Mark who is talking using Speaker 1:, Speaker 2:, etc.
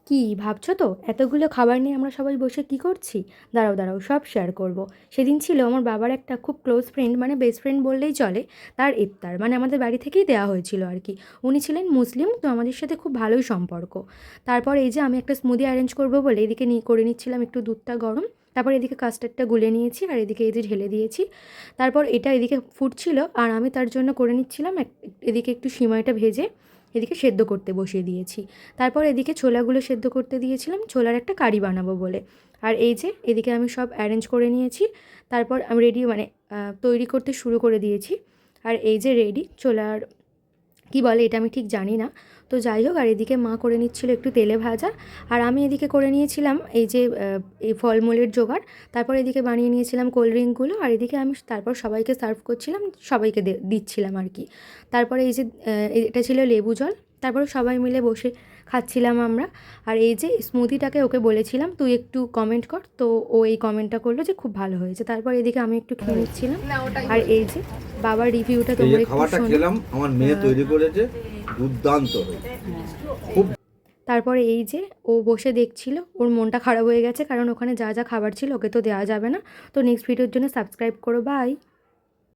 Speaker 1: কি ভাবছো তো এতগুলো খাবার নিয়ে আমরা সবাই বসে কি করছি? দাঁড়াও দাঁড়াও, সব শেয়ার করব। সেদিন ছিল আমার বাবার একটা খুব ক্লোজ ফ্রেন্ড, মানে বেস্ট ফ্রেন্ড বললেই চলে। তার ইফতার মানে আমাদের বাড়ি থেকেই দেওয়া হয়েছিল আর কি। উনি ছিলেন মুসলিম, তো আমাদের সাথে খুব ভালোই সম্পর্ক। তারপর এই যে আমি একটা স্মুদি অ্যারেঞ্জ করবো বলে এদিকে নিয়ে করে নিচ্ছিলাম একটু দুধটা গরম। তারপর এদিকে কাস্টার্ডটা গুলে নিয়েছি আর এদিকে এই যে ঢেলে দিয়েছি। তারপর এটা এদিকে ফুটছিল আর আমি তার জন্য করে নিচ্ছিলাম এদিকে একটু সিমাইটা ভেজে এদিকে সেদ্ধ করতে বসিয়ে দিয়েছি। তারপর এদিকে ছোলাগুলো সেদ্ধ করতে দিয়েছিলাম, ছোলার একটা কারি বানাবো বলে। আর এই যে এদিকে আমি সব অ্যারেঞ্জ করে নিয়েছি। তারপর আমি রেডি মানে তৈরি করতে শুরু করে দিয়েছি। আর এই যে রেডি ছোলার কী বলে এটা আমি ঠিক জানি না। তো যাই হোক, আর এদিকে মা করে নিচ্ছিল একটু তেলে ভাজা। আর আমি এদিকে করে নিয়েছিলাম এই যে এই ফলমূলের জোগাড়। তারপর এদিকে বানিয়ে নিয়েছিলাম কোল্ড ড্রিঙ্কগুলো আর এদিকে আমি তারপর সবাইকে সার্ভ করছিলাম, সবাইকে দিচ্ছিলাম আর কি। তারপরে এই যে এটা ছিল লেবু জল। তারপরে সবাই মিলে বসে খাচ্ছিলাম আমরা। আর এই যে স্মুদিটাকে ওকে বলেছিলাম তুই একটু কমেন্ট কর, তো ও এই কমেন্টটা করলো যে খুব ভালো হয়েছে। তারপর এদিকে আমি একটু খেয়ে নিচ্ছিলাম। আর এই যে বাবার রিভিউটা
Speaker 2: এই যে
Speaker 1: তোমরা একটু
Speaker 2: খাবারটা
Speaker 1: শোনো।
Speaker 2: খেলাম, আমার মেয়ে তৈরি করেছে, দুর্দান্ত হয়েছে। খুব
Speaker 1: তারপরে এই যে ও বসে দেখছিল, ওর মনটা খারাপ হয়ে গেছে কারণ ওখানে যা যা খাবার ছিল ওকে তো দেওয়া যাবে না। তো নেক্সট ভিডিওর জন্য সাবস্ক্রাইব করো, বাই।